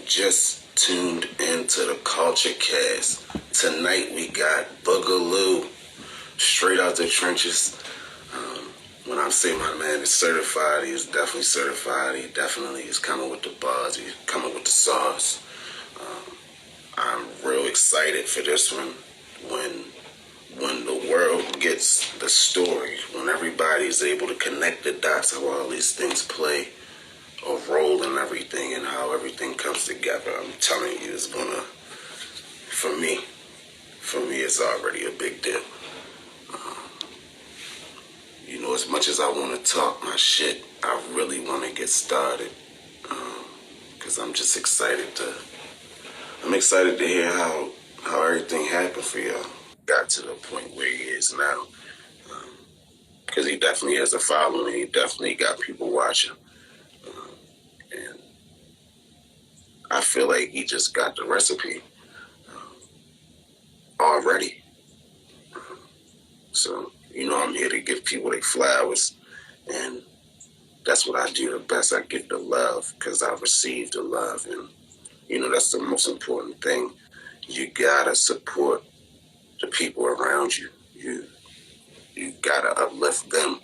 just tuned into the Culture Cast. Tonight we got Bugaloo, straight out the trenches. When I say my man is certified, he is definitely certified. He definitely is coming with the bars. He's coming with the sauce. I'm real excited for this one. When the world gets the story, when everybody's able to connect the dots, how all these things play or role and everything, and how everything comes together, I'm telling you, it's gonna, for me, it's already a big deal. You know, as much as I want to talk my shit, I really want to get started, because I'm just excited to hear how everything happened for y'all. Got to the point where he is now, because he definitely has a following. He definitely got people watching, and I feel like he just got the recipe already. So, you know, I'm here to give people their flowers, and that's what I do the best. I give the love because I received the love, and, you know, that's the most important thing. You gotta support the people around you. You gotta uplift them.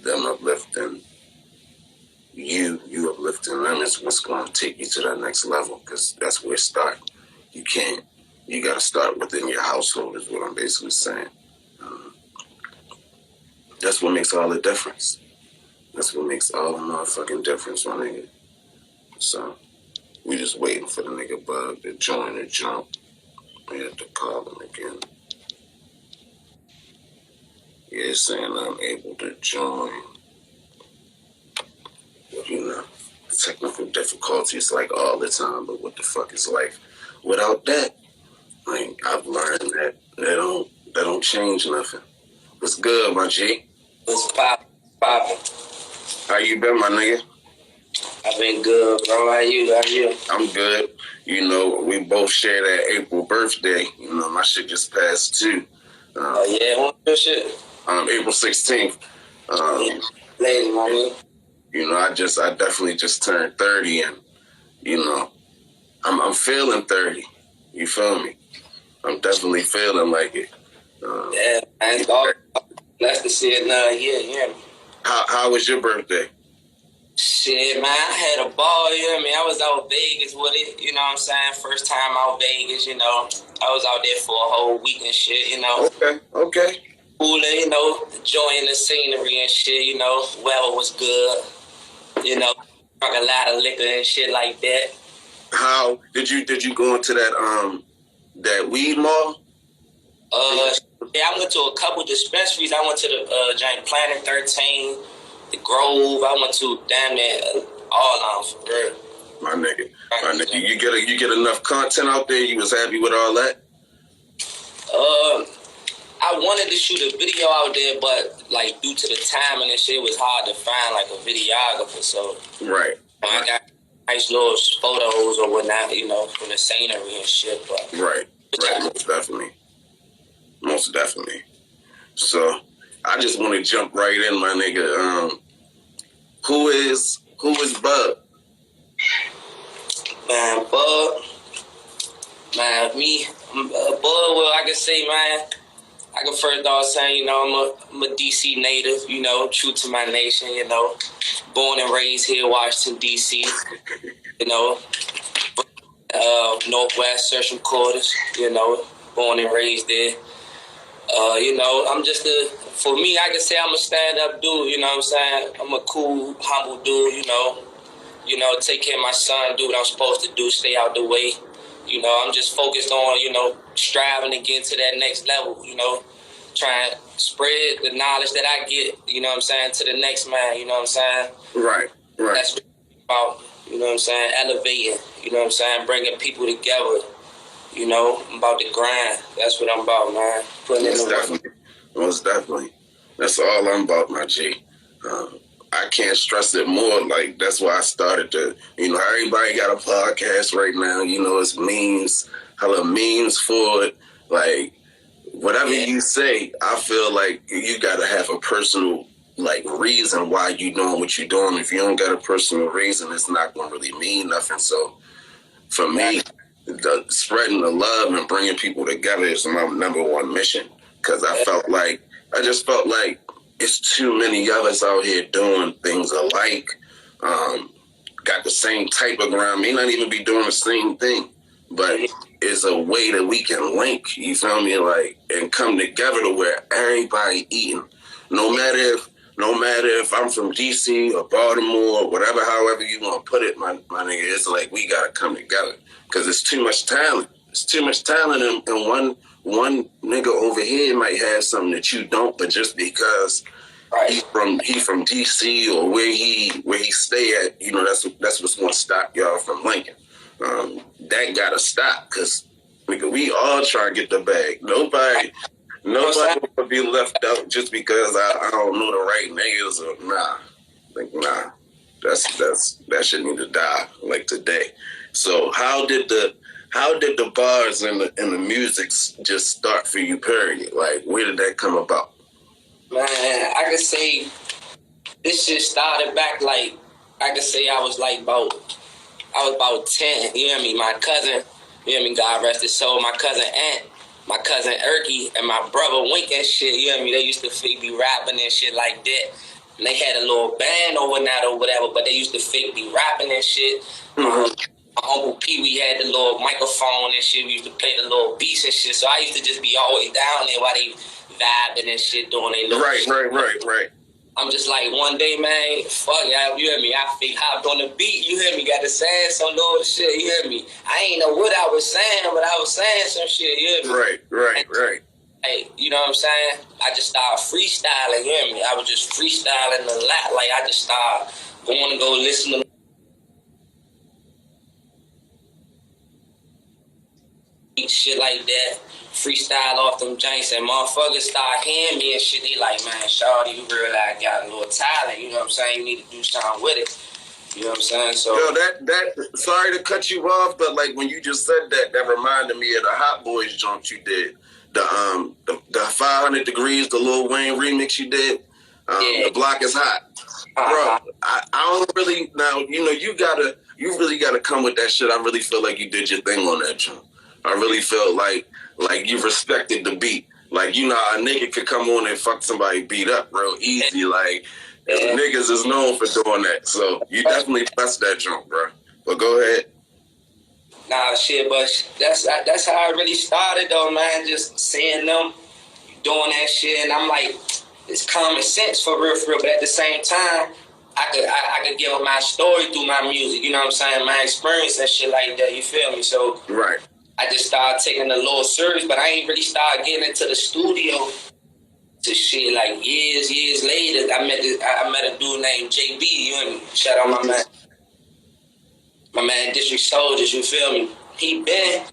Them uplifting you uplifting them is what's going to take you to that next level, because that's where it starts. You gotta start within your household is what I'm basically saying. That's what makes all the difference. That's what makes all the motherfucking difference, my nigga. So, we just waiting for the nigga Bug to join the jump. We have to call him again. Yeah, it's saying I'm able to join. You know, technical difficulties like all the time, but what the fuck is life without that? Like, I've learned that that don't change nothing. What's good, my G? What's poppin'? How you been, my nigga? I've been good, bro. How you? I'm good. You know, we both share that April birthday. You know, my shit just passed too. Oh yeah, what's your shit? April 16th. Lady, my nigga. You know, I definitely just turned 30, and you know, I'm feeling 30. You feel me? I'm definitely feeling like it. Yeah, man. All blessed to see it now. Yeah. How was your birthday? Shit, man, I had a ball, you know what I mean? I was out Vegas with it, you know what I'm saying? First time out Vegas, you know. I was out there for a whole week and shit, you know. Okay. Cooler, you know, enjoying the scenery and shit, you know. Weather was good, you know. Drank a lot of liquor and shit like that. How did you go into that weed mall? Yeah, I went to a couple dispensaries. I went to the Giant Planet 13, the Grove. I went to damn near all of them, for real. My nigga. You get enough content out there? You was happy with all that? I wanted to shoot a video out there, but like due to the timing and shit, it was hard to find like a videographer. So right. I got nice little photos or whatnot, you know, from the scenery and shit. But right, most definitely. So I just want to jump right in, my nigga. Who is Bug? Man, Bug. Man, me, Bug. Well, I can say, man. I can first off saying, you know, I'm a DC native, you know, true to my nation, you know, born and raised here, Washington, D.C., you know, Northwest, Central Quarters, you know, born and raised there. You know, I'm just for me, I can say I'm a stand-up dude, you know what I'm saying? I'm a cool, humble dude, you know, take care of my son, do what I'm supposed to do, stay out the way. You know, I'm just focused on, you know, striving to get to that next level, you know, trying to spread the knowledge that I get, you know what I'm saying, to the next man, you know what I'm saying? Right. That's what it's about, you know what I'm saying, elevating, you know what I'm saying, bringing people together, you know, I'm about to grind. That's what I'm about, man. Most definitely. That's all I'm about, my G. I can't stress it more. Like, that's why I started to, you know, everybody got a podcast right now. You know, it's memes, hella memes for it. Like, whatever you say, I feel like you got to have a personal, like, reason why you doing what you're doing. If you don't got a personal reason, it's not going to really mean nothing. So For me, spreading the love and bringing people together is my number one mission. Because I just felt like it's too many of us out here doing things alike. Got the same type of grind, may not even be doing the same thing, but it's a way that we can link, you feel me, like, and come together to where everybody eating. No matter if I'm from DC or Baltimore or whatever, however you want to put it, my nigga, it's like we gotta come together because it's too much talent. It's too much talent, and one nigga over here might have something that you don't, but just because he from DC or where he stay at, you know, that's what's gonna stop y'all from linking. That gotta stop because nigga, we all try to get the bag. Nobody will be left out just because I don't know the right niggas or nah. Like nah, that shit need to die like today. So how did the bars and the music just start for you, period? Like where did that come about? Man, I could say this shit started back like I could say I was about 10, you hear me? My cousin, you hear me, God rest his soul, my cousin Ant, my cousin Erky, and my brother Wink and shit, you hear me? They used to be rapping and shit like that. And they had a little band over that or whatever, but they used to be rapping and shit. My Uncle Pee Wee had the little microphone and shit. We used to play the little beats and shit. So I used to just be always down there while they vibing and shit, doing their little shit. Right. I'm just like, one day, man, fuck y'all, you hear me? I hopped on the beat, you hear me? Got to saying some little shit, you hear me? I ain't know what I was saying, but I was saying some shit, you hear me? Right. Hey, you know what I'm saying? I just started freestyling, you hear me? I was just freestyling a lot. Like, I just started going to go listen to shit like that, freestyle off them joints, and motherfuckers start hearing me and shit. They like, man, shawty, you really got a little talent, you know what I'm saying? You need to do something with it. You know what I'm saying? So yo, that sorry to cut you off, but like when you just said that reminded me of the Hot Boys joint you did. The 500 Degrees, the Lil Wayne remix you did. The Block is Hot. Bro, I don't really now, you know, you really gotta come with that shit. I really feel like you did your thing on that joint. I really felt like you respected the beat. Like, you know, a nigga could come on and fuck somebody beat up real easy. Like, niggas is known for doing that. So you definitely blessed that joint, bro. But go ahead. Nah, shit, but that's how I really started, though, man. Just seeing them doing that shit, and I'm like, it's common sense for real. But at the same time, I could give them my story through my music. You know what I'm saying? My experience and shit like that. You feel me? So right. I just started taking it a little serious, but I ain't really started getting into the studio to shit like years later. I met a dude named JB. You hear me? Shout out my man District Soldiers. You feel me? He been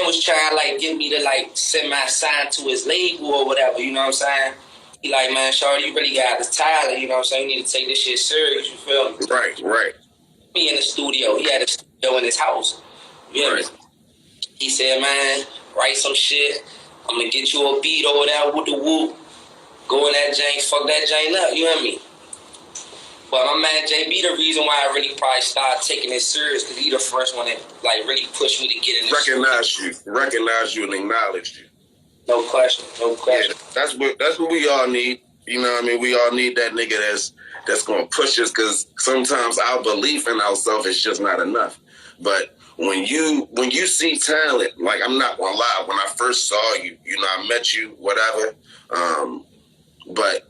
was trying to like get me to like semi-sign to his label or whatever. You know what I'm saying? He like, man, shorty, you really got the talent. You know what I'm saying? You need to take this shit serious. You feel me? Right. Me in the studio. He had a studio in his house. You hear me? He said, man, write some shit. I'm going to get you a beat over there with the whoop. Go in that jank, fuck that jank up. You hear me? But my man JB, the reason why I really probably started taking it serious, because he the first one that like really pushed me to get in this Recognize you and acknowledge you. No question. Yeah, that's what we all need. You know what I mean? We all need that nigga that's going to push us, because sometimes our belief in ourselves is just not enough. But when you see talent, like, I'm not gonna lie, when I first saw you, you know, I met you, whatever. But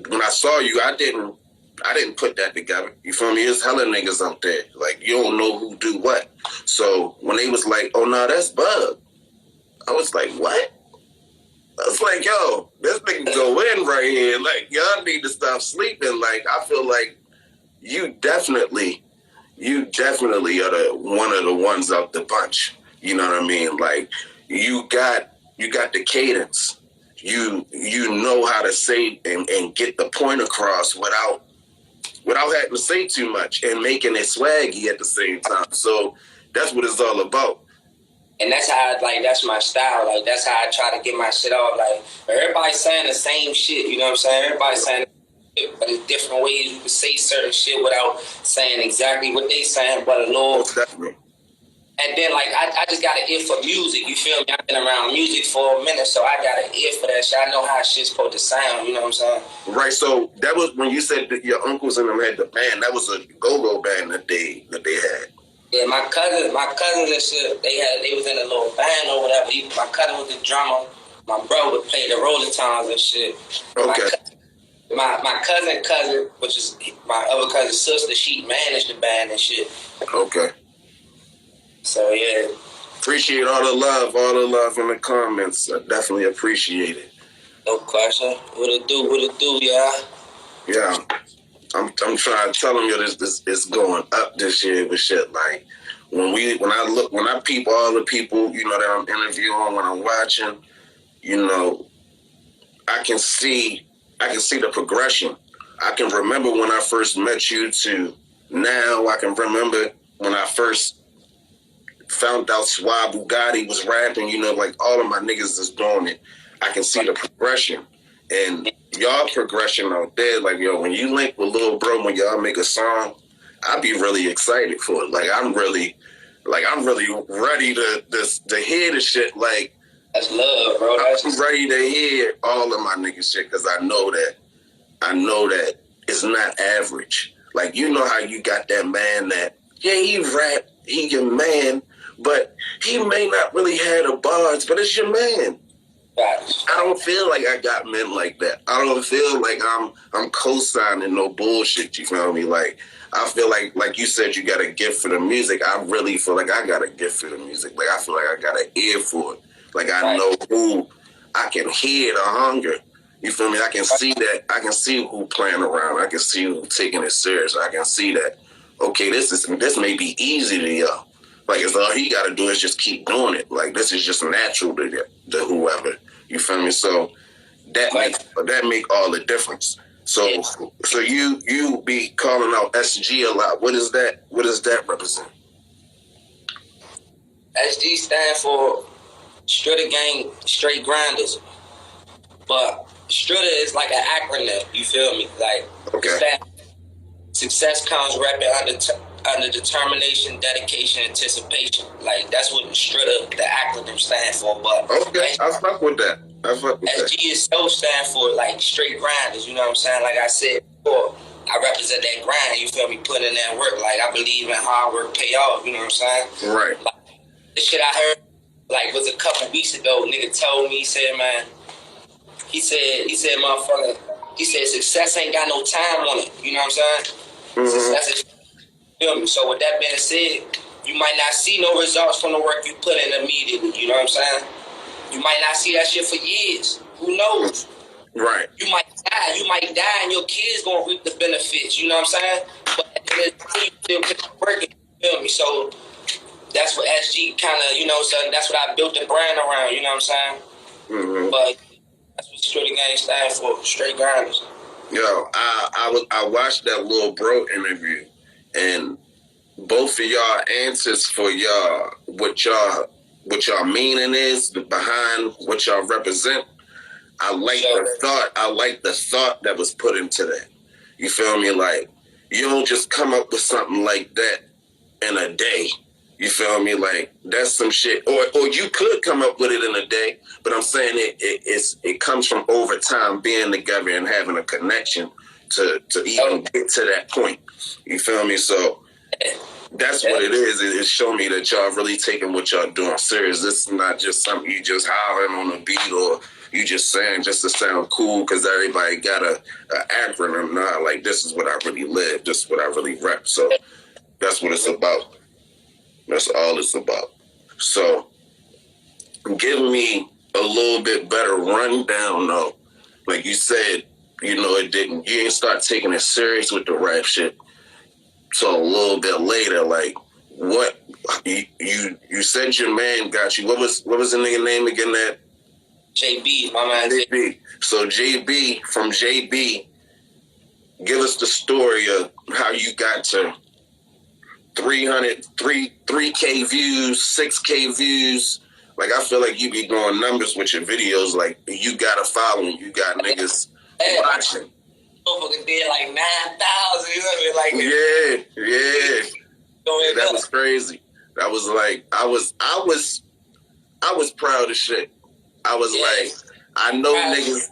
when I saw you, I didn't put that together. You feel me? There's hella niggas out there. Like, you don't know who do what. So when they was like, oh no, that's Bug, I was like, what? I was like, yo, this nigga go in right here. Like, y'all need to stop sleeping. Like, I feel like you definitely are one of the ones out the bunch. You know what I mean? Like, you got the cadence. You know how to say and get the point across without having to say too much and making it swaggy at the same time. So that's what it's all about. And that's how, that's my style. Like, that's how I try to get my shit off. Like, everybody's saying the same shit. You know what I'm saying? Everybody's saying but there's different ways you can say certain shit without saying exactly what they saying, but a little. Definitely. And then, like, I just got an ear for music, you feel me? I've been around music for a minute, so I got an ear for that shit. I know how shit's supposed to sound, you know what I'm saying? Right, so that was when you said that your uncles and them had the band, that was a go-go band that they had. Yeah, my cousins and shit, they was in a little band or whatever. My cousin was the drummer. My brother would play the Rolling Stones and shit. Okay. My cousin, which is my other cousin's sister, she managed the band and shit. Okay. So yeah. Appreciate all the love in the comments. I definitely appreciate it. No question. What it do, yeah? Yeah. I'm trying to tell them, yo, this is going up this year with shit. Like when I peep all the people, you know, that I'm interviewing, when I'm watching, you know, I can see the progression. I can remember when I first met you to now. I can remember when I first found out Swab Bugatti was rapping, you know, like all of my niggas is doing it. I can see the progression. And y'all progression out there, like, yo, when you link with Lil Bro, when y'all make a song, I be really excited for it. Like, I'm really ready to hear the shit. Like, that's love, bro. I'm ready to hear all of my niggas shit, because I know that it's not average. Like, you know how you got that man that, yeah, he rap, he your man, but he may not really have the bars, but it's your man. I don't feel like I got men like that. I don't feel like I'm co-signing no bullshit, you feel me? Like, I feel like you said, you got a gift for the music. I really feel like I got a gift for the music. Like, I feel like I got an ear for it. Like, I know who, I can hear the hunger. You feel me? I can see that. I can see who playing around. I can see who taking it serious. I can see that, okay, this may be easy to y'all. Like, it's all he got to do is just keep doing it. Like, this is just natural to whoever. You feel me? So that make all the difference. So you be calling out SG a lot. What does that represent? SG stand for Stritter Gang Straight Grinders. But Stritter is like an acronym, you feel me? Like, okay. Success comes rapping under determination, dedication, anticipation. Like, that's what Stritter, the acronym, stand for. But okay, I fuck with that. SG itself stand for like straight grinders. You know what I'm saying? Like I said before, I represent that grind. You feel me? Putting in that work. Like, I believe in hard work pay off. You know what I'm saying? Right. Like, this shit I heard like was a couple weeks ago. Nigga told me, he said, man, he said, motherfucker, he said, success ain't got no time on it. You know what I'm saying? Mm-hmm. Success is, feel me? So with that being said, you might not see no results from the work you put in immediately. You know what I'm saying? You might not see that shit for years. Who knows? Right. You might die and your kids gonna reap the benefits. You know what I'm saying? But at the end of the day, you still working. You feel me? So that's what SG kind of, you know, so that's what I built the brand around. You know what I'm saying? Mm-hmm. But that's what Straight Gang stands for, straight grinders. Yo, I watched that Lil Bro interview, and both of y'all answers for y'all, what y'all meaning is behind what y'all represent. I like the thought that was put into that. You feel me? Like, you don't just come up with something like that in a day. You feel me? Like, that's some shit. Or you could come up with it in a day, but I'm saying it comes from over time being together and having a connection to even get to that point. You feel me? So that's what it is. It showing me that y'all really taking what y'all doing serious. This is not just something you just hollering on a beat, or you just saying just to sound cool because everybody got a acronym. Nah, like, this is what I really live. This is what I really rep. So that's what it's about. That's all it's about. So give me a little bit better rundown, though. Like you said, you know, you didn't start taking it serious with the rap shit till a little bit later. Like, what you said your man got you. What was the nigga name again? That JB, my man. JB. So from JB, give us the story of how you got to 3K views, 6K views. Like, I feel like you be doing numbers with your videos. Like, you got a following, you got niggas watching. Motherfucker did like 9,000. You know what I mean? Like, yeah, that was crazy. That was like I was proud of shit. I was like, I know niggas,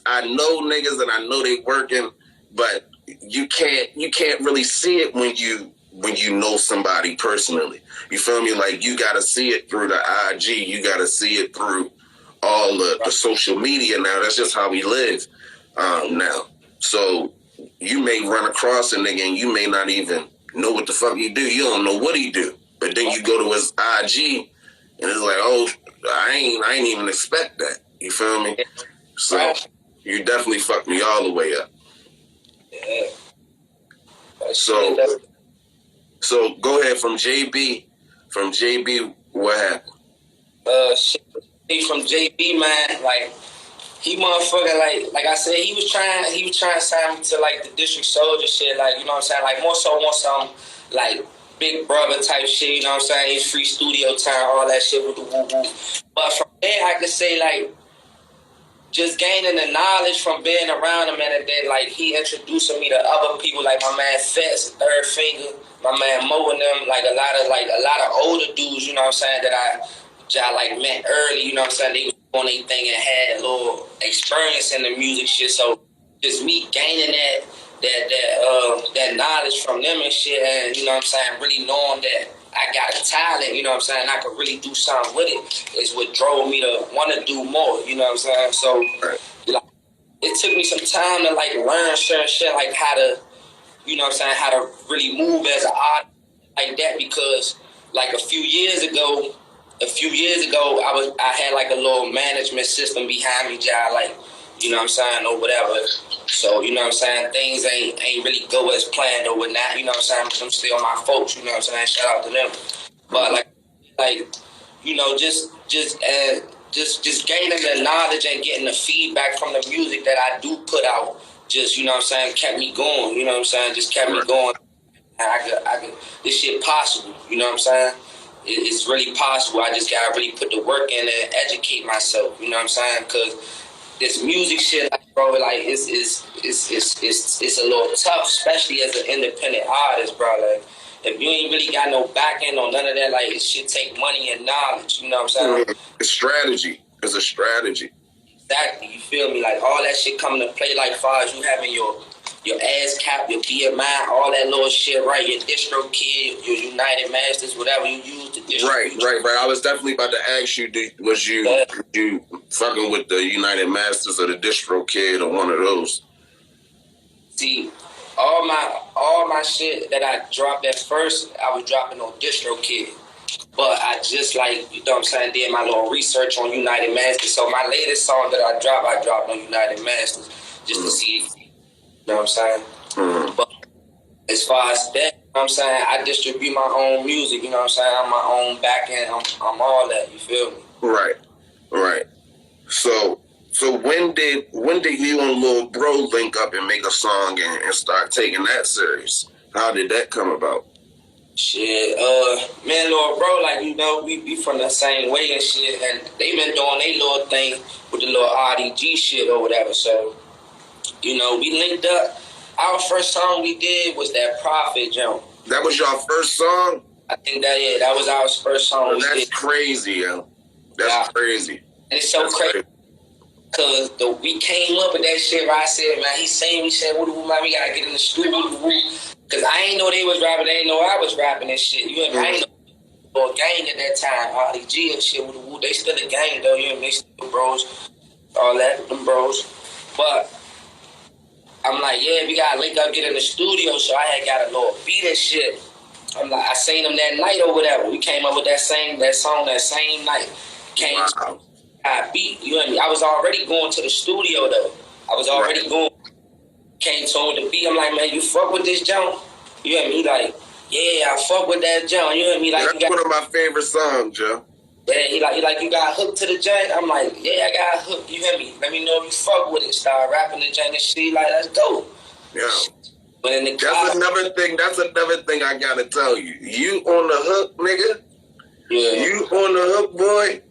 I know niggas, and I know they working, but you can't really see it when you know somebody personally. You feel me? Like, you gotta see it through the IG. You gotta see it through all the social media now. That's just how we live now. So you may run across a nigga and you may not even know what the fuck he do. You don't know what he do. But then you go to his IG and it's like, oh, I ain't even expect that. You feel me? So you definitely fucked me all the way up. Yeah. So go ahead from JB. From JB, what happened? From JB, man, like, he motherfucker, like I said, he was trying to sign me to, like, the District Soldier shit, like, you know what I'm saying, like, more so on some, like, Big Brother type shit, you know what I'm saying, his free studio time, all that shit with the woo-woo. But from there, I could say, like, just gaining the knowledge from being around him, and then, like, he introducing me to other people, like my man Fats, Third Finger, my man Mo and them, like a lot of older dudes, you know what I'm saying, that I like met early, you know what I'm saying, they was on their thing and had a little experience in the music shit, so just me gaining that knowledge from them and shit, and, you know what I'm saying, really knowing that I got a talent, you know what I'm saying, I could really do something with it, is what drove me to want to do more, you know what I'm saying, so, like, it took me some time to, like, learn certain shit, like, how to, you know what I'm saying, how to really move as an artist like that, because, like, a few years ago, I had, like, a little management system behind me, like, you know what I'm saying, or whatever. So, you know what I'm saying, things ain't really go as planned or whatnot, you know what I'm saying, I'm still my folks, you know what I'm saying, shout out to them. But, like, you know, just gaining the knowledge and getting the feedback from the music that I do put out, just, you know what I'm saying, kept me going, you know what I'm saying, just kept me going. I could, this shit possible, you know what I'm saying? It's really possible. I just gotta really put the work in and educate myself, you know what I'm saying? Because this music shit, like, bro, like, it's a little tough, especially as an independent artist, bro. Like, if you ain't really got no back end or none of that, like, it should take money and knowledge, you know what I'm saying? It's strategy. It's a strategy. Exactly, you feel me? Like, all that shit coming to play, like, far as you having your ASCAP, your BMI, all that little shit, right? Your distro kid, your United Masters, whatever you use to distribute. Right. I was definitely about to ask you, was you fucking with the United Masters or the distro kid or one of those? See, all my shit that I dropped at first, I was dropping on distro kid. But I just, like, you know what I'm saying, did my little research on United Masters. So my latest song that I dropped on United Masters just to see, you know what I'm saying? But as far as that, you know what I'm saying, I distribute my own music, you know what I'm saying? I'm my own back end, I'm all that, you feel me? Right. So when did you and Lil Bro link up and make a song and start taking that serious? How did that come about? Shit, man, Lil Bro, like, you know, we from the same way and shit, and they been doing their little thing with the little RDG shit or whatever, so, you know, we linked up. Our first song we did was that Prophet jump. That was your first song? I think that was our first song. That's crazy, yo. That's crazy. And it's so crazy. Cause we came up with that shit where I said, man, he said, what do we, man, we gotta get in the studio. Cause I ain't know they was rapping, they ain't know I was rapping and shit. You know, I ain't know a gang at that time, RDG and shit with the Woo. They still a gang though, you know, they still bros, all that, them bros. But I'm like, yeah, we gotta link up, get in the studio. So I had got a little beat and shit. I'm like, I seen them that night or whatever. We came up with that song that same night. I beat, you know what I mean? I was already going to the studio though. I was already going. Came to him with the beat. I'm like, man, you fuck with this jump? You know what I mean? He like, yeah, I fuck with that jump. You know what I mean? Like, that's one of my favorite songs, Joe. Yeah, he like, you got hooked to the joint? I'm like, yeah, I got hooked. You hear me? Let me know if you fuck with it. Start rapping the joint and shit. Like, let's go. Yeah. But in the That's another thing I gotta tell you. You on the hook, nigga. Yeah. You on the hook, boy.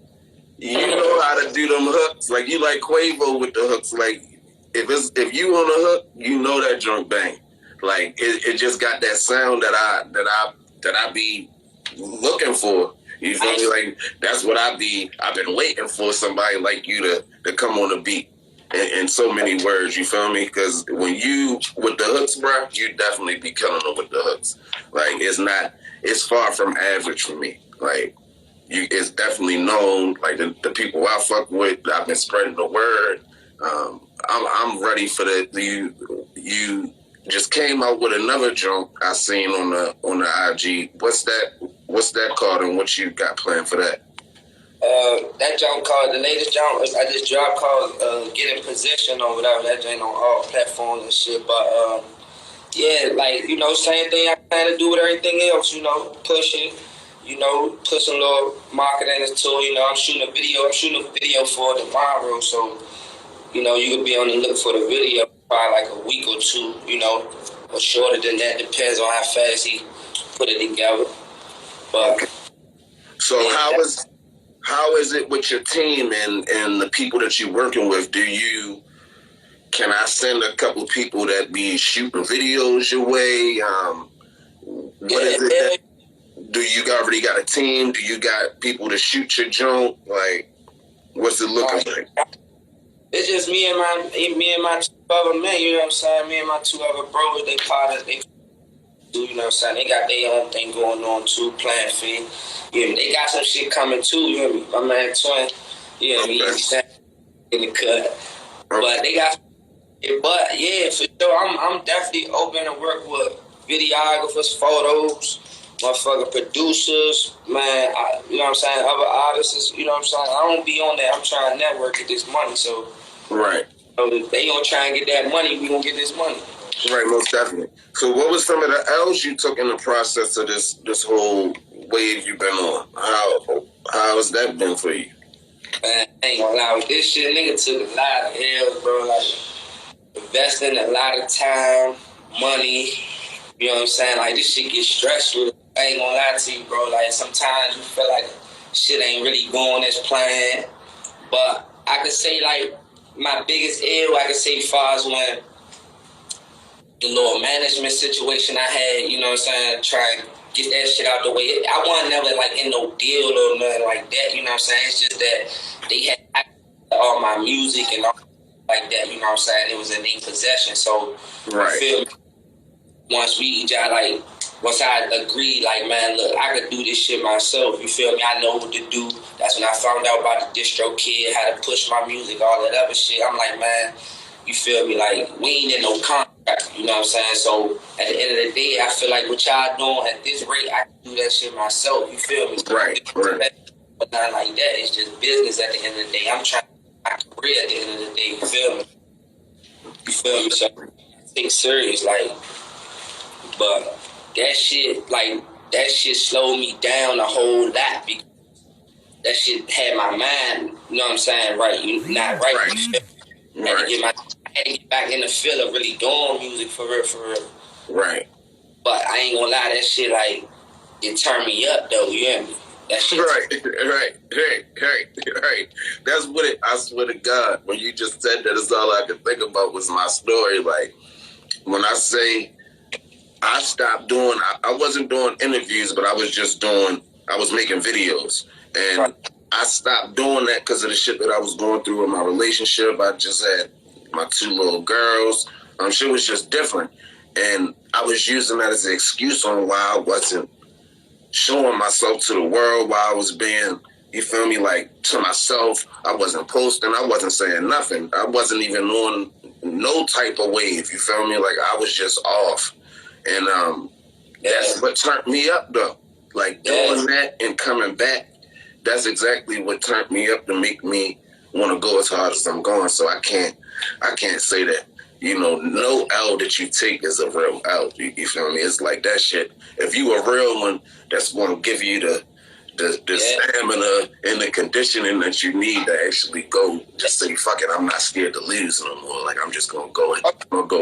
You know how to do them hooks. Like, you like Quavo with the hooks. Like, if you on the hook, you know that joint bang. Like, it just got that sound that I be looking for. You feel me? Like that's what I've been waiting for, somebody like you to come on the beat in so many words. You feel me? Because when you with the hooks, bro, you definitely be killing them with the hooks. Like it's far from average for me. Like it's definitely known. Like the people I fuck with, I've been spreading the word. I'm ready for the you just came out with another joint I seen on the IG. What's that called, and what you got planned for that? That joint called, the latest joint I just dropped called Get in Position or whatever. That joint on all platforms and shit. But yeah, like, you know, same thing I plan to do with everything else, you know, pushing a little marketing into, you know, I'm shooting a video for tomorrow, so, you know, you could be on the look for the video probably like a week or two, you know, or shorter than that, depends on how fast he put it together. But so yeah, how is it with your team and the people that you're working with? Can I send a couple of people that be shooting videos your way? What is it? Do you already got a team? Do you got people to shoot your joint? Like, what's it looking like? It's just me and my two other men, you know what I'm saying? Me and my two other brothers, they partners, you know what I'm saying? They got their own thing going on too, playing field. Yeah, they got some shit coming too, you know what I mean? My man Twin, you know what I mean? He's in the cut. But they got, but yeah, for sure, I'm definitely open to work with videographers, photos, motherfucking producers, man, you know what I'm saying, other artists, you know what I'm saying? I don't be on that. I'm trying to network get this money, so. Right. So if they gonna try and get that money, we gonna get this money. Right, most definitely. So what was some of the L's you took in the process of this whole wave you've been on? How has that been for you? Man, I ain't gonna lie with this shit, nigga took a lot of L's, bro, like investing a lot of time, money, you know what I'm saying? Like, this shit gets stressful. I ain't gonna lie to you, bro. Like, sometimes you feel like shit ain't really going as planned. But I could say, like, my biggest L, I could say, far as when the little management situation I had, you know what I'm saying, trying to get that shit out the way. I wasn't never, like, in no deal or nothing like that, you know what I'm saying? It's just that they had all my music and all like that, you know what I'm saying? It was in their possession. So, right. You feel me? Once I agreed, like, man, look, I could do this shit myself, you feel me? I know what to do. That's when I found out about the distro kid, how to push my music, all that other shit. I'm like, man, you feel me? Like, we ain't in no contract, you know what I'm saying? So, at the end of the day, I feel like what y'all doing at this rate, I can do that shit myself, you feel me? Right. But not like that. It's just business at the end of the day. I'm trying to my career at the end of the day, you feel me? You feel me? So, take it serious, like, but that shit slowed me down a whole lot because that shit had my mind, you know what I'm saying, right? Not right. Right. I had to get back in the feel of really doing music for real. Right. But I ain't gonna lie, that shit, like, it turned me up, though, you hear me? That shit. Right. That's what I swear to God, when you just said that, it's all I could think about was my story. Like, when I say I stopped doing, I wasn't doing interviews, but I was making videos. And I stopped doing that because of the shit that I was going through in my relationship. I just had my two little girls. Shit was just different. And I was using that as an excuse on why I wasn't showing myself to the world, why I was being, you feel me, like, to myself. I wasn't posting. I wasn't saying nothing. I wasn't even on no type of wave, you feel me? Like, I was just off. And that's what turned me up, though. Like, doing that and coming back, that's exactly what turned me up to make me want to go as hard as I'm going. So I can't say that, you know, no L that you take is a real L. You feel me? It's like that shit. If you a real one, that's going to give you the stamina and the conditioning that you need to actually go. Just say, fuck it, I'm not scared to lose no more. Like, I'm just going to go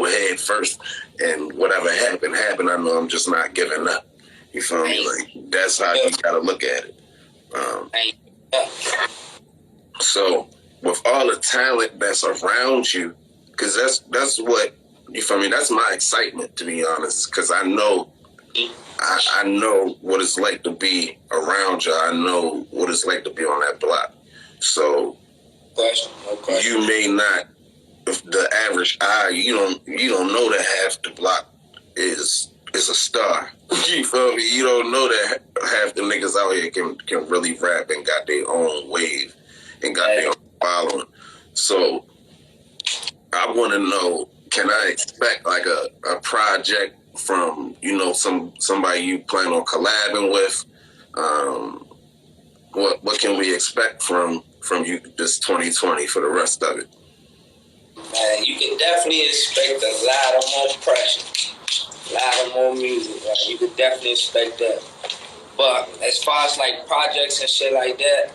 ahead first, and whatever happened. I know I'm just not giving up. You feel me? Like, that's how you got to look at it. So, with all the talent that's around you, because that's what, you feel me? That's my excitement, to be honest, because I know I know what it's like to be around you. I know what it's like to be on that block. So No question. you may not, if the average eye, you don't know that half the block is a star. You feel me? You don't know that half the niggas out here can really rap and got their own wave and got their own following. So I want to know, can I expect like a project from, somebody you plan on collabing with? What can we expect from you this 2020 for the rest of it? Man, you can definitely expect a lot of more pressure, a lot of more music. Right? You could definitely expect that. But as far as like projects and shit like that,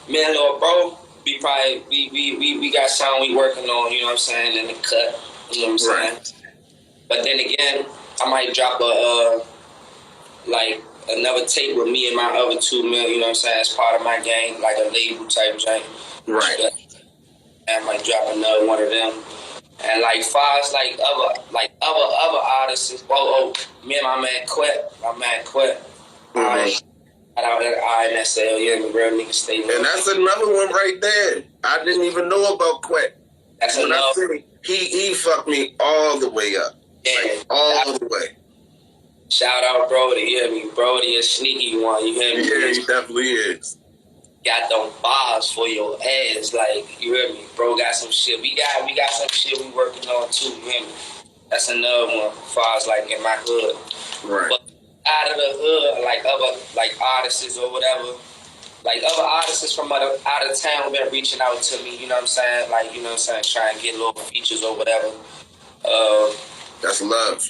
me and little bro, we got something we working on. You know what I'm saying? In the cut. You know what I'm saying? Right. But then again, I might drop another tape with me and my other 2 mil. You know what I'm saying? As part of my game, like a label type thing. Right. And I might drop another one of them. And like far as like other artists, me and my man Quet. Mm-hmm. Out there, INSL, real nigga stay. And that's another one right there. I didn't even know about Quet. That's when enough. I say he fucked me all the way up. Yeah. Like, all the way. Shout out Brody, you hear me? Brody is sneaky one, you hear me? Yeah, he definitely is. Got them bars for your ass, like, you hear me? Bro got some shit. We got some shit we working on too, you hear me? That's another one as far as like in my hood. Right. But out of the hood, like other like artists or whatever, like other artists from out of town been reaching out to me, you know what I'm saying? Like, you know what I'm saying, trying to get little features or whatever. That's love.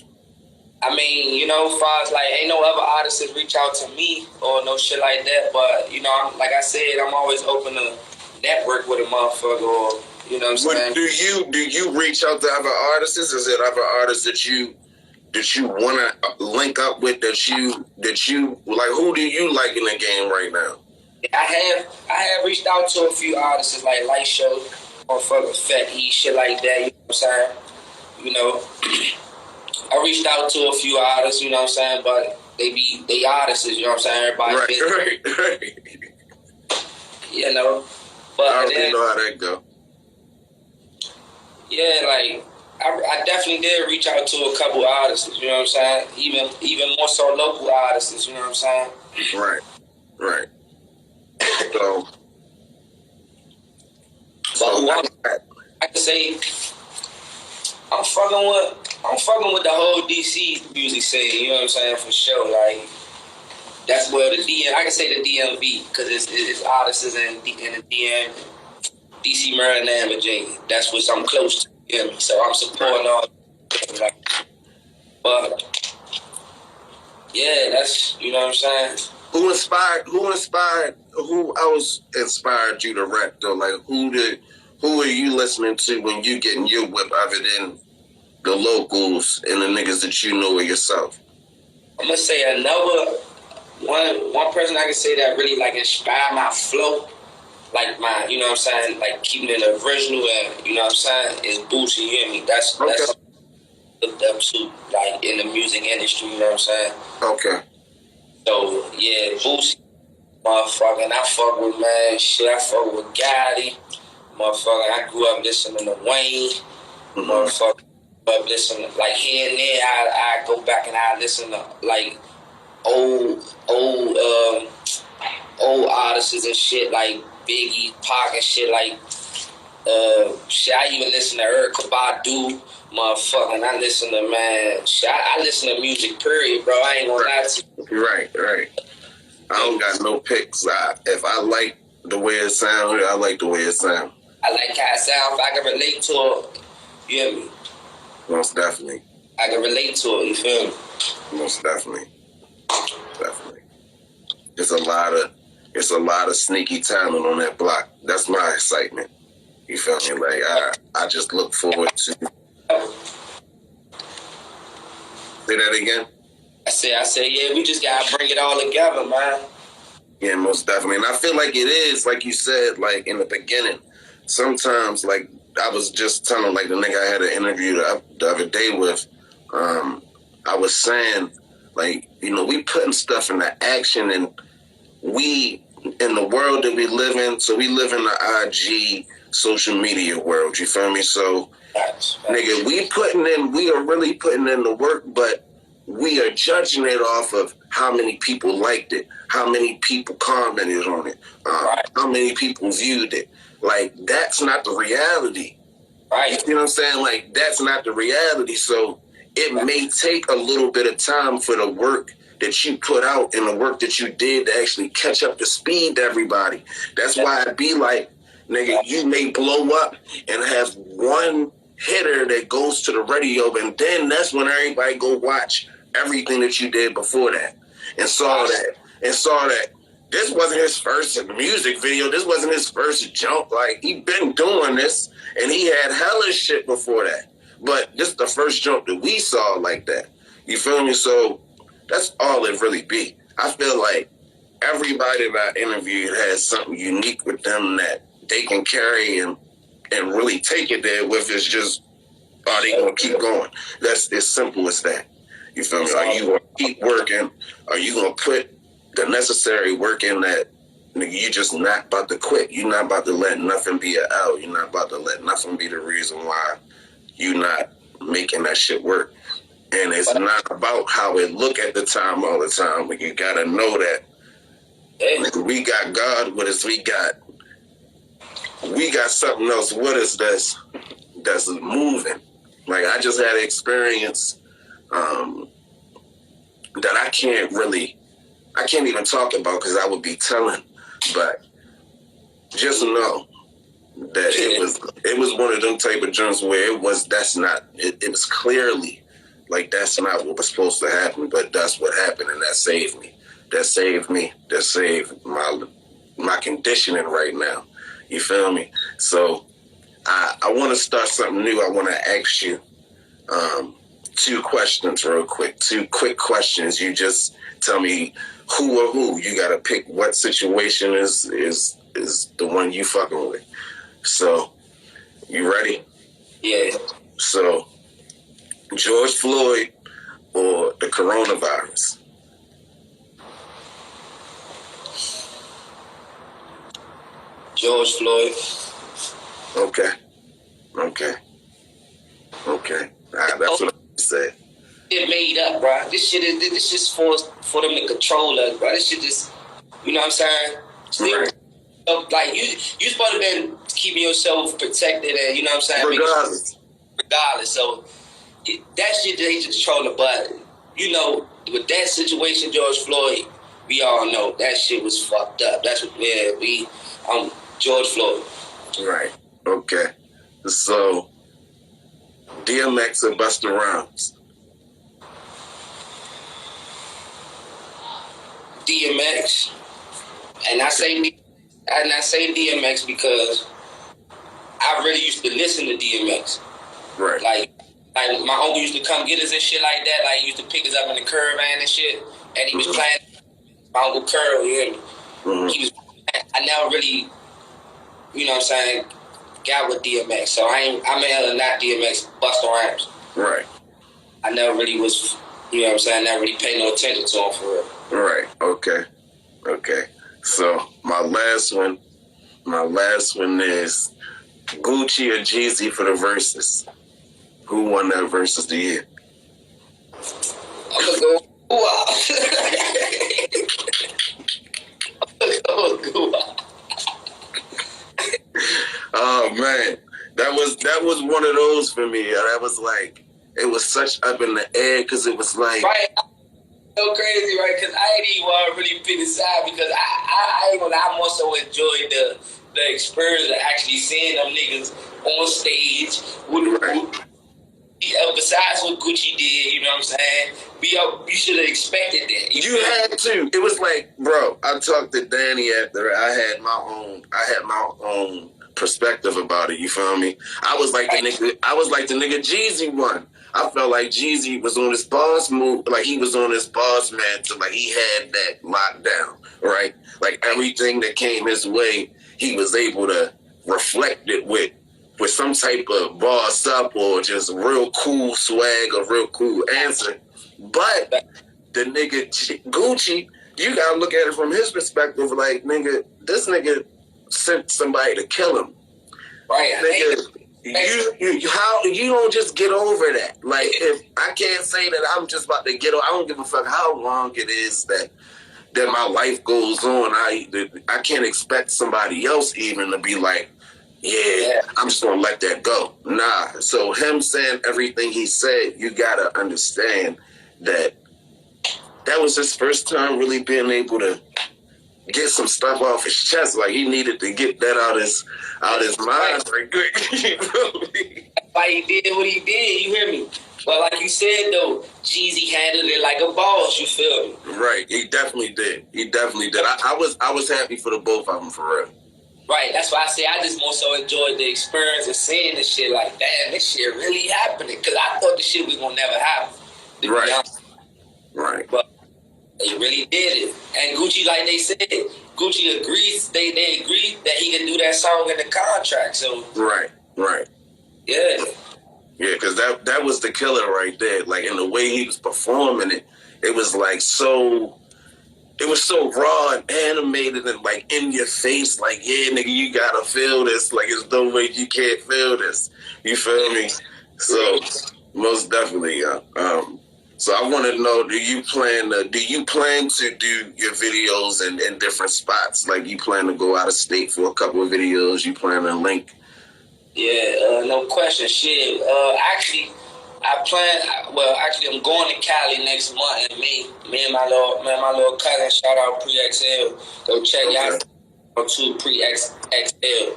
I mean, as far as like, ain't no other artists that reach out to me or no shit like that. But like I said, I'm always open to network with a motherfucker, or you know what I'm saying. Do you reach out to other artists? Is it other artists that you want to link up with? That you like? Who do you like in the game right now? I have reached out to a few artists like Light Show or fucking Fat E, shit like that. You know what I'm saying? I reached out to a few artists, you know what I'm saying, but they artists, you know what I'm saying? Everybody right. But I already know how that go. Yeah, like I definitely did reach out to a couple artists, you know what I'm saying? Even more so local artists, you know what I'm saying? Right. I can say I'm fucking with the whole DC music scene, you know what I'm saying, for sure. Like, that's where I can say the DMV, because it's artists in the DM, DC, Maryland, and Virginia. That's what I'm close to, you know, so I'm supporting all. But, yeah, that's, you know what I'm saying? Who else inspired you to rap, though? Like, who are you listening to when you getting your whip other than the locals and the niggas that you know of yourself? I'm gonna say another one person I can say that really like inspired my flow, like my, you know what I'm saying, like keeping it original and you know what I'm saying, is Boosie. You hear me? That's looked up to like in the music industry. You know what I'm saying? Okay. So yeah, Boosie, motherfucking, I fuck with man shit. I fuck with Gotti, motherfucker. I grew up listening to Wayne, motherfucker. But listen, like here and there, I go back and I listen to like old artists and shit like Biggie, Pac and shit like shit. I even listen to Erykah Badu, motherfucking. I listen to man shit. I listen to music, period, bro. I ain't gonna lie to you. Right. I don't got no picks. If I like the way it sounds, I like the way it sounds. I like how it sounds. If I can relate to it, you hear me? Most definitely. I can relate to it, you feel me? Most definitely. It's a lot of sneaky talent on that block. That's my excitement. You feel me? Like I just look forward to. Say that again? I say, yeah, we just gotta bring it all together, man. Yeah, most definitely. And I feel like it is, like you said, like in the beginning, sometimes like I was just telling like the nigga I had an interview the other day with, I was saying Like, we putting stuff into action, and we, in the world that we live in, so we live in the IG social media world, you feel me? So, nigga, we are really putting in the work, but we are judging it off of how many people liked it, how many people commented on it, how many people viewed it. Like, that's not the reality. Right. You see what I'm saying? Like, that's not the reality. So it may take a little bit of time for the work that you put out and the work that you did to actually catch up to speed to everybody. That's why I'd be like, nigga, you may blow up and have one hitter that goes to the radio, and then that's when everybody go watch everything that you did before that and saw that this wasn't his first music video. This wasn't his first jump. Like, he been doing this, and he had hella shit before that. But this is the first jump that we saw like that. You feel me? So that's all it really be. I feel like everybody that I interviewed has something unique with them that they can carry and really take it there with. It's just, are they going to keep going? That's as simple as that. You feel me? Are you going to keep working? Are you going to put the necessary work in that? Nigga, you just not about to quit. You're not about to let nothing be an L. You're not about to let nothing be the reason why you not making that shit work. And it's not about how it look at the time all the time, but you got to know that nigga, we got God with us. We got something else with us that's moving. Like, I just had an experience that I can't even talk about because I would be telling, but just know that it was one of them type of joints where it was clearly like that's not what was supposed to happen, but that's what happened, and that saved me. That saved my conditioning right now. You feel me? So I want to start something new. I want to ask you 2 questions real quick. 2 quick questions. You just tell me who or who. You got to pick what situation is the one you fucking with. So, you ready? Yeah. So, George Floyd or the coronavirus? George Floyd. Okay. All right, that's what I said. It made up, bro. This shit's for them to control us, bro. This shit just, you know what I'm saying? Right. Like, you supposed to been keeping yourself protected, and you know what I'm saying? Regardless. So that shit they just controlling. But with that situation, George Floyd, we all know that shit was fucked up. That's what George Floyd. Right. Okay. So DMX or Busta Rhymes? DMX. And I say DMX because I really used to listen to DMX. Right. Like my uncle used to come get us and shit like that. Like, he used to pick us up in the caravan and shit. And he was playing my Uncle Curl, you hear me? Mm-hmm. He was. I never really, you know what I'm saying, got with DMX. So I mean, not DMX, Busta Rhymes. Right. I never really was, you know what I'm saying, never really paid no attention to him for real. Right. Okay. So my last one is Gucci or Jeezy for the verses. Who won that versus the year? I'm gonna go Oh man, that was one of those for me. That was like, it was such up in the air because it was like, right. So crazy, right? Because I ain't even want to really pick a side because I ain't gonna lie, I more so enjoyed the experience of actually seeing them niggas on stage with besides what Gucci did, you know what I'm saying? You should have expected that. You had to. It was like, bro, I talked to Danny after I had my own perspective about it, you feel me? I was like the nigga Jeezy won. I felt like Jeezy was on his boss move, like he was on his boss mantle, like he had that locked down, right? Like everything that came his way, he was able to reflect it with some type of boss up or just real cool swag or real cool answer. But the nigga Gucci, you gotta look at it from his perspective. Like, nigga, this nigga sent somebody to kill him. Right. Nigga, you don't just get over that. Like, if I can't say that I'm just about to get over, I don't give a fuck how long it is that my life goes on. I can't expect somebody else even to be like, yeah, I'm just gonna let that go. Nah. So him saying everything he said, you gotta understand that was his first time really being able to get some stuff off his chest. Like, he needed to get that out his mind right quick. You feel me? That's why he did what he did. You hear me? But like you said though, Jeezy handled it like a boss. You feel me? Right. He definitely did. I was happy for the both of them, for real. Right. That's why I say I just more so enjoyed the experience of seeing this shit. Like, damn, this shit really happening. Because I thought this shit was gonna never happen. Right. Right. But they really did it. And Gucci, like they said, Gucci agrees. They agreed that he could do that song in the contract. So right. Yeah. Yeah, because that was the killer right there. Like, in the way he was performing it, it was like so raw and animated and like in your face. Like, yeah, nigga, you gotta feel this. Like, there's no way you can't feel this. You feel me? So most definitely, so I want to know: do you plan to do your videos in different spots? Like, you plan to go out of state for a couple of videos? You plan to link? Yeah, no question. Shit. Actually, I'm going to Cali next month, and me and my little cousin. Shout out Pre-XL. Go check y'all out to Pre-XL.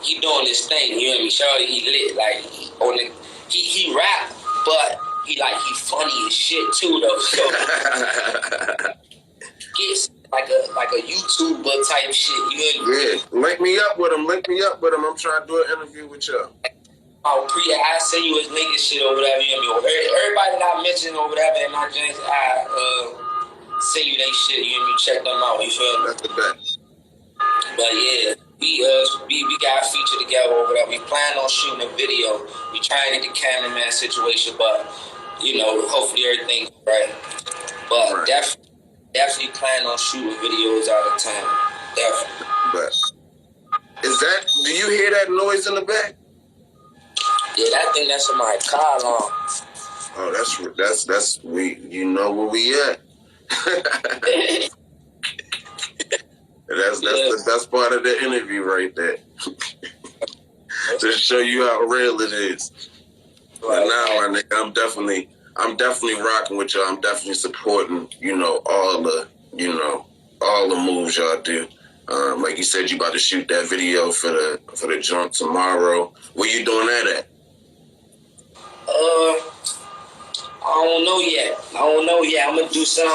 He doing this thing. You hear me? Shawty, he lit. Like, he rap, but he funny as shit too though. So it's like a YouTuber type shit. You hear me? Yeah, link me up with him. I'm trying to do an interview with y'all. Oh, I send you his nigga shit or whatever. You hear me? Everybody that I mentioned or whatever in my drinks, I send you they shit. You hear me? Check them out. You feel me? That's the best. But yeah, we got a feature together or whatever. We plan on shooting a video. We trying to get the cameraman situation, but you know, hopefully everything's right. But definitely plan on shooting videos out of town. Definitely. But do you hear that noise in the back? Yeah, I think that's in my car alarm. Oh, that's you know where we at. That's the best part of the interview right there. To show you how real it is. Right. But now, my nigga, I'm definitely rocking with y'all. I'm definitely supporting, all the moves y'all do. Like you said, you about to shoot that video for the joint tomorrow. Where you doing that at? I don't know yet. I'm gonna do some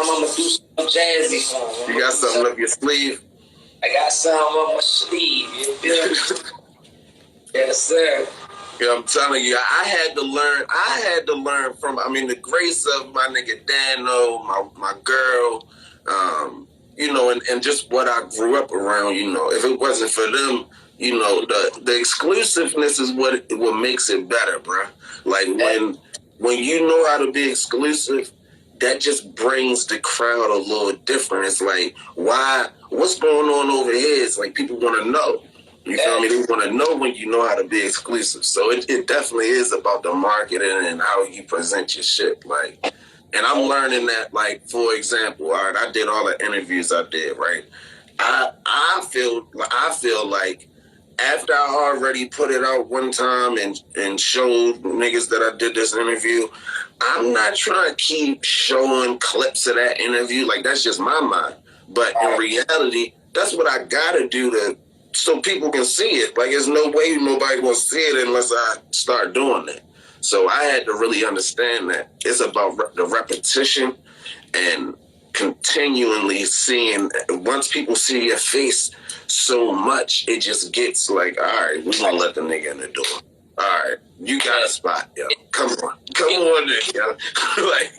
jazzy. You got something up your sleeve? I got something up my sleeve. You feel me? Yes, sir. Yeah, I'm telling you, I had to learn from, the grace of my nigga Dano, my girl, and just what I grew up around, If it wasn't for them, the exclusiveness is what makes it better, bruh. Like, when you know how to be exclusive, that just brings the crowd a little different. It's like, what's going on over here? It's like people want to know. You feel me? They want to know when you know how to be exclusive. So it definitely is about the marketing and how you present your shit. Like, and I'm learning that, like, for example, all right, I did all the interviews I did, right? I feel like after I already put it out one time and showed niggas that I did this interview, I'm not trying to keep showing clips of that interview. Like, that's just my mind. But in reality, that's what I gotta do so people can see it. Like, there's no way nobody will see it unless I start doing that. So I had to really understand that it's about the repetition and continually seeing. Once people see your face so much, it just gets like, all right, we're gonna let the nigga in the door. All right, you got a spot, yo. Come on there, yo. Like,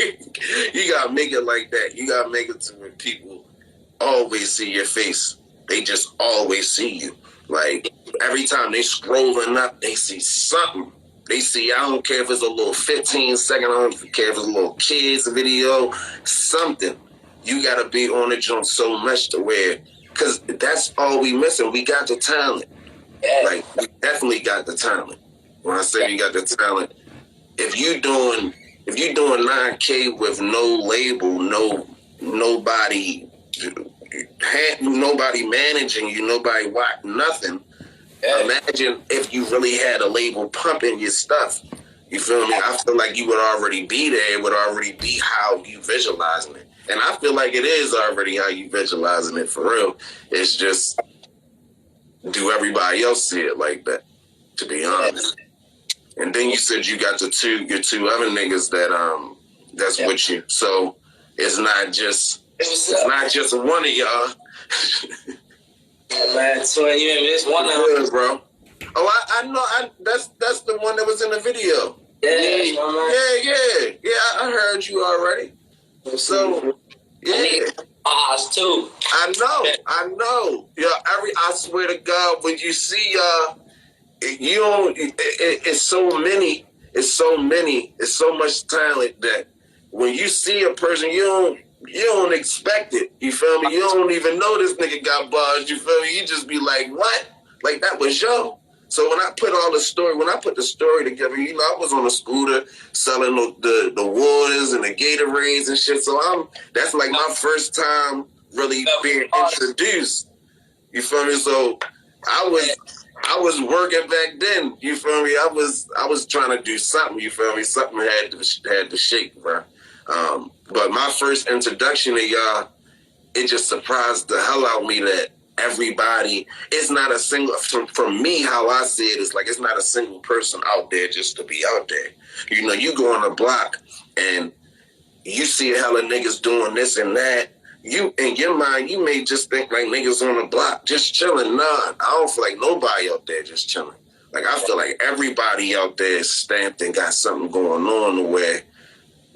you gotta make it like that. You gotta make it to where people always see your face. They just always see you. Like, every time they scrolling up, they see something. They see, I don't care if it's a little 15-second, I don't care if it's a little kids video, something. You got to be on the joint so much to where, because that's all we missing. We got the talent. Yeah. Like, we definitely got the talent. When I say we got the talent, if you doing 9K with no label, nobody managing you, nobody watching nothing. Yeah. Imagine if you really had a label pumping your stuff. You feel me? I feel like you would already be there. It would already be how you visualizing it. And I feel like it is already how you visualizing it for real. It's just, do everybody else see it like that, to be honest? And then you said you got your two other niggas that's with you. So it's not just one of y'all. Yeah, man, so it's one of them, bro. Oh, I know. That's the one that was in the video. Yeah. I heard you already. So yeah. Us too. I know. Yeah, I swear to God, when you see you don't. It's so many. It's so much talent that when you see a person, you don't expect it. You feel me? You don't even know this nigga got bars. You feel me? You just be like, what? Like that was yo. So when I put the story together, I was on a scooter selling the waters and the Gatorades and shit. So that's like my first time really being introduced. You feel me? So I was working back then. You feel me? I was trying to do something. You feel me? Something had to shake, bro. But my first introduction to y'all, it just surprised the hell out of me that everybody, it's not a single, from me, how I see it, is like it's not a single person out there just to be out there. You go on a block and you see a hell of niggas doing this and that. You, in your mind, you may just think like niggas on the block just chilling. Nah, I don't feel like nobody out there just chilling. Like I feel like everybody out there is stamped and got something going on where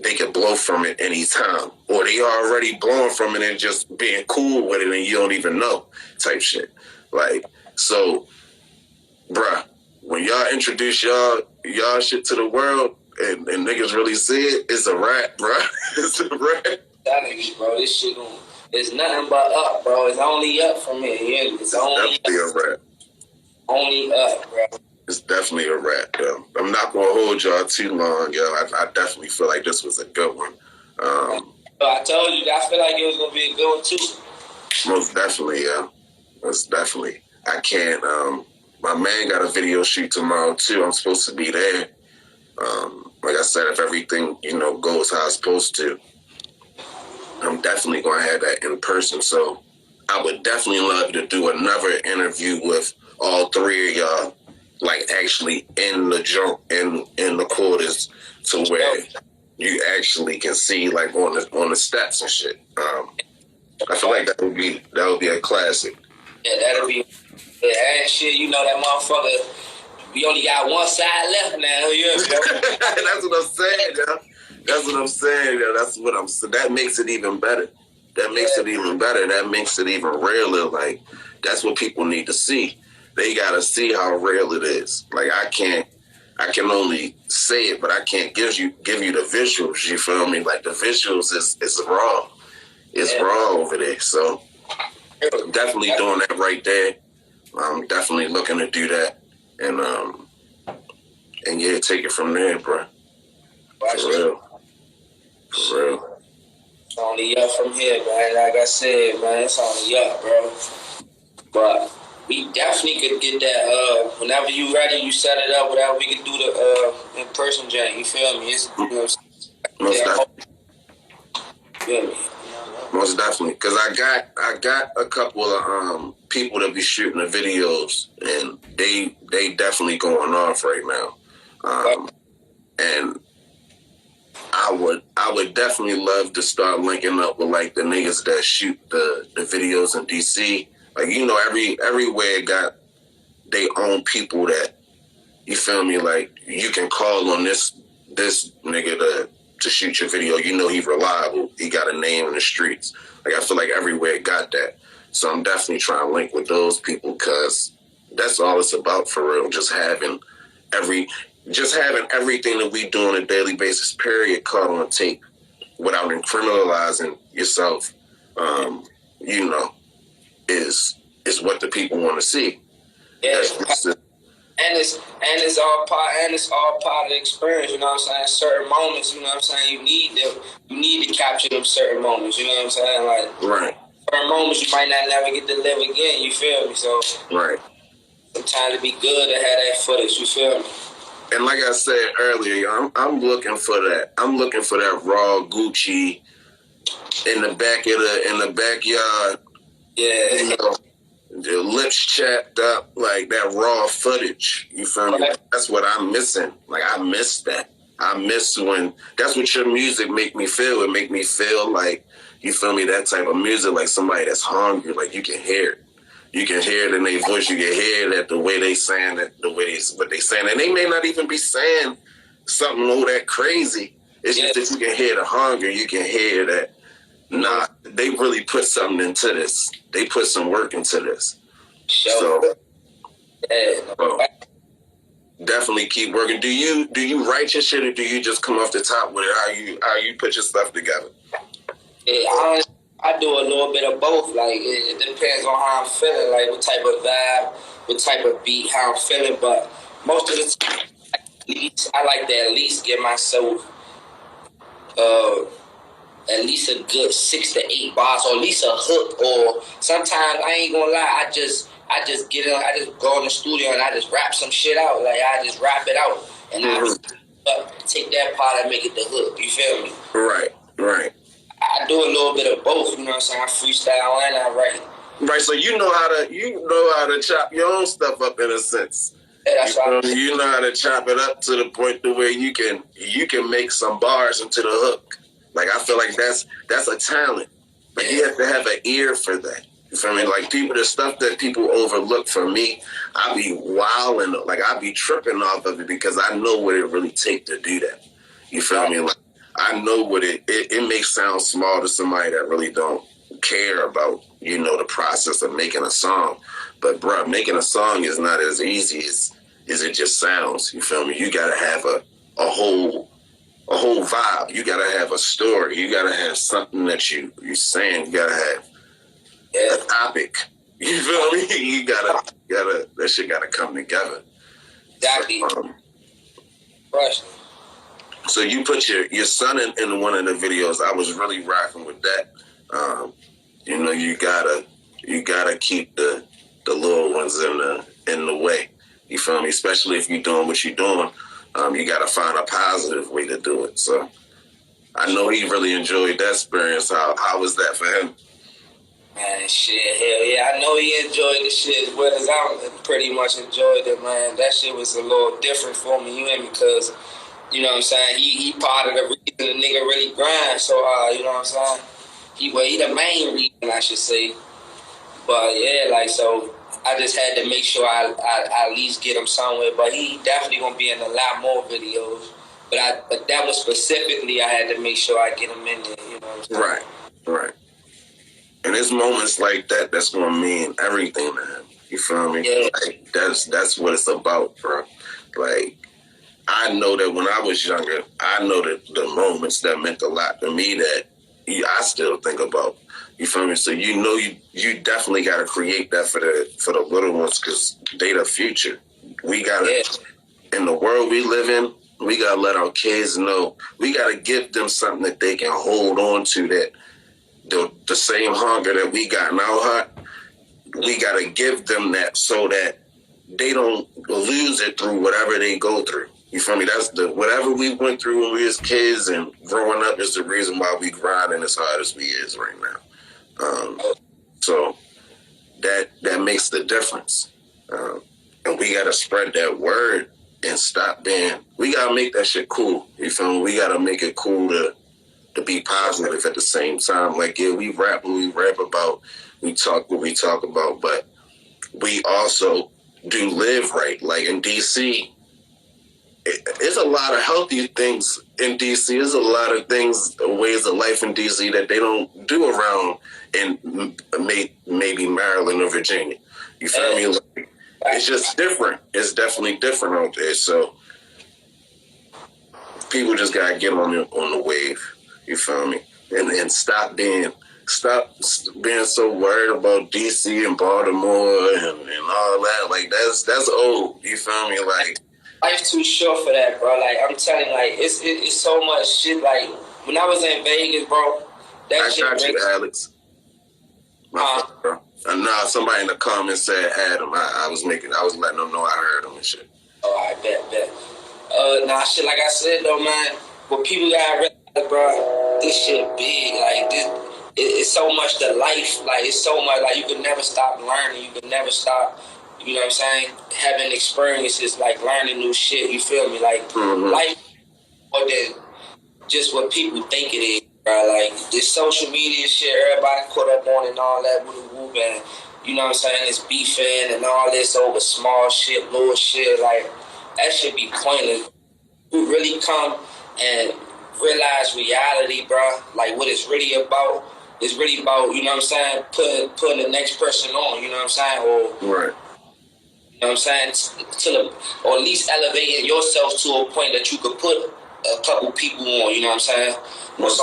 they could blow from it anytime. Or they already blowing from it and just being cool with it and you don't even know type shit. Like, so, bruh, when y'all introduce y'all shit to the world and niggas really see it, it's a wrap, bruh. It's a wrap. Bro, this shit it's nothing but up, bro. It's only up from here. Yeah, it's only definitely up. A wrap. Only up, bro. It's definitely a wrap, yo. I'm not gonna hold y'all too long, yo. I definitely feel like this was a good one. I told you, I feel like it was gonna be a good one too. Most definitely, yeah. Most definitely. I can't. My man got a video shoot tomorrow too. I'm supposed to be there. Like I said, if everything goes how it's supposed to, I'm definitely gonna have that in person. So I would definitely love to do another interview with all three of y'all. Like actually in the jump in the quarters to where you actually can see like on the steps and shit. I feel like that would be a classic. Yeah, that'll be shit. That motherfucker. We only got one side left now. Yeah, That's what I'm saying, yo. That's what I'm saying, yo. That makes it even better. That makes it even better. That makes it even realer. Like that's what people need to see. They gotta see how real it is. Like I can only say it, but I can't give you the visuals. You feel me? Like the visuals is raw. It's raw over there. So definitely doing that right there. I'm definitely looking to do that, and yeah, take it from there, bro. For real. It's only up from here, man. Like I said, man, it's only up, bro. But we definitely could get that. Whenever you ready, you set it up. Whatever, we could do the in-person jam. You feel me? It's, Most definitely. Feel me? Most definitely. Because I got a couple of people that be shooting the videos, and they definitely going off right now. And I would definitely love to start linking up with like the niggas that shoot the videos in DC. Like, everywhere got they own people that, you feel me, like, you can call on this nigga to shoot your video. He's reliable. He got a name in the streets. Like, I feel like everywhere got that. So I'm definitely trying to link with those people because that's all it's about for real. Just having just having everything that we do on a daily basis, period, caught on tape without criminalizing yourself, you know, is what the people want to see. Yeah. And it's all part of the experience, you know what I'm saying? Certain moments, you know what I'm saying, you need to capture them certain moments, you know what I'm saying? Like right. Certain moments you might not never get to live again, you feel me? So right. Sometimes it'd be good to have that footage, you feel me? And like I said earlier, I'm looking for that. I'm looking for that raw Gucci in the backyard. Yeah. You know, the lips chapped up, like that raw footage. You feel me? Like, that's what I'm missing. Like I miss that. I miss when that's what your music make me feel. It make me feel like, you feel me, that type of music, like somebody that's hungry, like you can hear it. You can hear it in their voice. You can hear that the way they saying it, what they saying, and they may not even be saying something all that crazy. It's just that you can hear the hunger. You can hear that. Nah, they really put something into this. They put some work into this. Sure. So definitely keep working. Do you write your shit, or do you just come off the top with it? How you put your stuff together? Yeah, I do a little bit of both. Like it depends on how I'm feeling, like what type of vibe, what type of beat, how I'm feeling. But most of the time, I like to at least give myself at least a good 6 to 8 bars, or at least a hook. Or sometimes I ain't gonna lie, I just get in, I just go in the studio and I just rap some shit out. Like I just rap it out, and I take that part and make it the hook. You feel me? Right. I do a little bit of both, you know what I'm saying? I freestyle and I write. Right, so you know how to chop your own stuff up in a sense. Yeah, that's right. You know how to chop it up to the point to where you can make some bars into the hook. Like I feel like that's a talent. Like you have to have an ear for that. You feel me? Like the stuff that people overlook, for me, I be wilding, like I be tripping off of it because I know what it really takes to do that. You feel me? Like I know what it may sound small to somebody that really don't care about, you know, the process of making a song. But bruh, making a song is not as easy as it just sounds. You feel me? You gotta have a whole vibe. You gotta have a story. You gotta have something that you're saying. You gotta have a topic. You feel me? You gotta that shit gotta come together. Exactly. So you put your son in one of the videos. I was really rocking with that. You know, you gotta keep the little ones in the way. You feel me? Especially if you're doing what you're doing, you gotta find a positive way to do it. So I know he really enjoyed that experience. How was that for him? Man, shit, hell yeah. I know he enjoyed the shit as well as I pretty much enjoyed it, man. That shit was a little different for me, you know, because, you know what I'm saying, he part of the reason the nigga really grind so hard, you know what I'm saying? He the main reason, I should say. But yeah, like, so I just had to make sure I at least get him somewhere. But he definitely gonna be in a lot more videos. But that was specifically, I had to make sure I get him in there, you know what I'm saying? Right. And it's moments like that that's gonna mean everything to him. You feel me? Yeah. Like that's what it's about, bro. Like I know that when I was younger, I know that the moments that meant a lot to me that I still think about. You feel me? So you know you definitely got to create that for the little ones, because they the future. We gotta in the world we live in. We gotta let our kids know. We gotta give them something that they can hold on to, that the same hunger that we got in our heart, we got to give them that so that they don't lose it through whatever they go through. You feel me? That's whatever we went through when we was kids and growing up is the reason why we grinding as hard as we is right now. So that makes the difference. And we got to spread that word and stop being, we got to make that shit cool. You feel me? We got to make it cool to be positive at the same time. Like, yeah, we rap what we rap about, we talk what we talk about, but we also do live right. Like in DC, it's a lot of healthy things in DC. There's a lot of things, ways of life in DC that they don't do around in maybe Maryland or Virginia. You feel me? Like, it's just different. It's definitely different out there. So people just gotta get on the wave. You feel me? And stop being so worried about DC and Baltimore and all that. Like that's old. You feel me? Like life's too short for that, bro. Like I'm telling you, like it's so much shit. Like when I was in Vegas, bro, that I shit. got you, Alex. Bro. Nah, somebody in the comments said Adam. I was letting them know I heard him and shit. Oh, I bet. Nah, shit. Like I said though, man. What people gotta realize, bro, this shit big. Like this, it's so much to life. Like it's so much. Like you can never stop learning. You can never stop. You know what I'm saying? Having experiences, like learning new shit. You feel me? Like life more than just what people think it is, bro. Like this social media shit, everybody caught up on and all that with the whoop and you know what I'm saying? It's beefing and all this over small shit, little shit. Like that should be pointless. You really come and realize reality, bro. Like what it's really about. It's really about, you know what I'm saying, putting the next person on, you know what I'm saying? Or right. You know what I'm saying? Or at least elevating yourself to a point that you could put a couple people on, you know what I'm saying? Once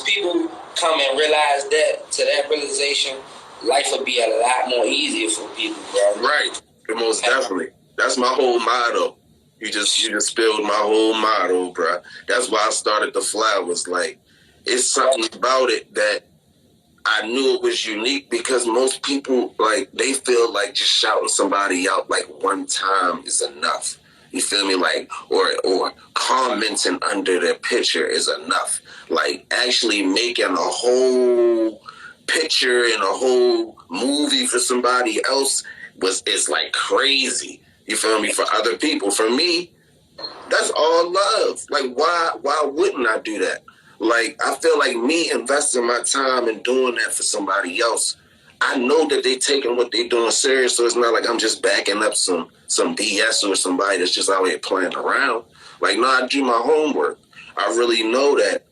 people come and realize that, to that realization, life would be a lot more easier for people, bro. Right. Most definitely. That's my whole motto. You just spilled my whole motto, bro. That's why I started the flowers. Like, it's something about it that I knew it was unique because most people, like, they feel like just shouting somebody out like one time is enough. You feel me? Like, or commenting under their picture is enough. Like, actually making a whole picture and a whole movie for somebody else is like crazy. You feel me? For other people. For me, that's all love. Like, why wouldn't I do that? Like, I feel like me investing my time and doing that for somebody else, I know that they taking what they doing serious, so it's not like I'm just backing up some BS or somebody that's just out here playing around. Like, no, I do my homework. I really know that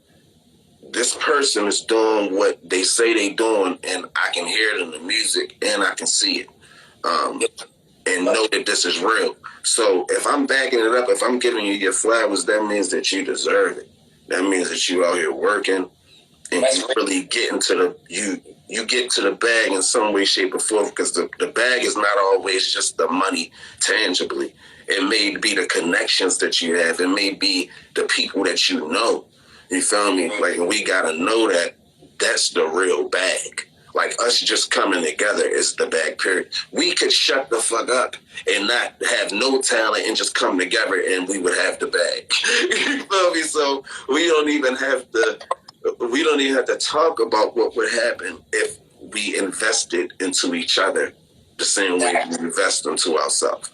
this person is doing what they say they doing, and I can hear it in the music, and I can see it, and know that this is real. So if I'm backing it up, if I'm giving you your flowers, that means that you deserve it. That means that you out here working and you really get into you get to the bag in some way, shape, or form, because the bag is not always just the money tangibly. It may be the connections that you have. It may be the people that you know. You feel me? Like, we got to know that that's the real bag. Like, us just coming together is the bag, period. We could shut the fuck up and not have no talent and just come together and we would have the bag. You feel me? So we don't even have to talk about what would happen if we invested into each other the same way we invest into ourselves.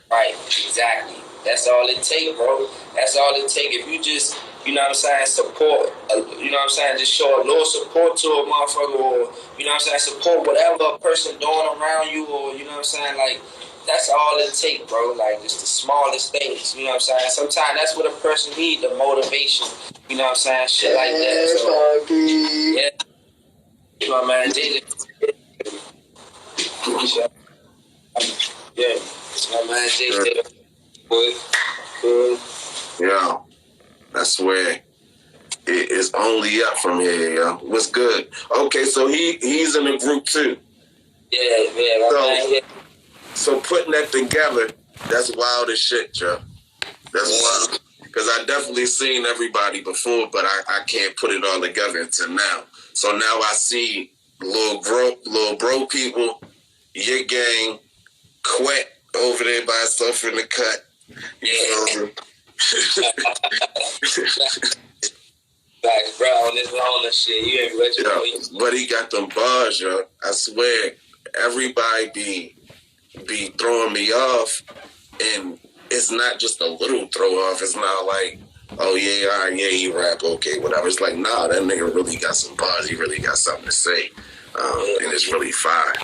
Right, exactly. That's all it take, bro. That's all it take. If you just, you know what I'm saying, support, you know what I'm saying, just show a little support to a motherfucker, or, you know what I'm saying, support whatever a person doing around you, or, you know what I'm saying, like, that's all it take, bro. Like, just the smallest things, you know what I'm saying. Sometimes that's what a person need, the motivation, you know what I'm saying, shit like that. So, yeah. You know, man, yeah. My man, yeah, that's where it is only up from here, yo. What's good? Okay, so he's in the group too. Yeah. So putting that together, that's wild as shit, yo. That's wild. Because I definitely seen everybody before, but I can't put it all together until now. So now I see little bro people, your gang, Quet over there by himself in the cut. Like, bro, on this long and shit, you ain't let you know. But he got them bars, yo. I swear, everybody be throwing me off, and it's not just a little throw off. It's not like, oh yeah, all right, yeah, you rap, okay, whatever. It's like, nah, that nigga really got some bars. He really got something to say, and it's really fire.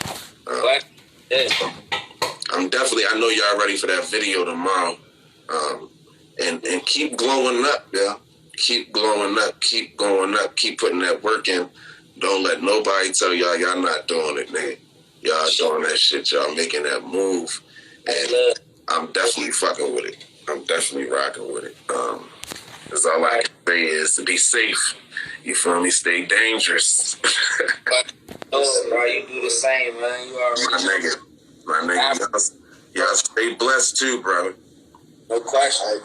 I know y'all ready for that video tomorrow. And keep glowing up, yeah. Keep glowing up, keep going up, keep putting that work in. Don't let nobody tell y'all not doing it, nigga. Y'all doing that shit, y'all making that move. And I'm definitely fucking with it. I'm I'm definitely rocking with it. That's all I can say is to be safe. You feel me? Stay dangerous. Oh, bro, you do the same, man. You already My nigga, y'all stay blessed too, brother. no question.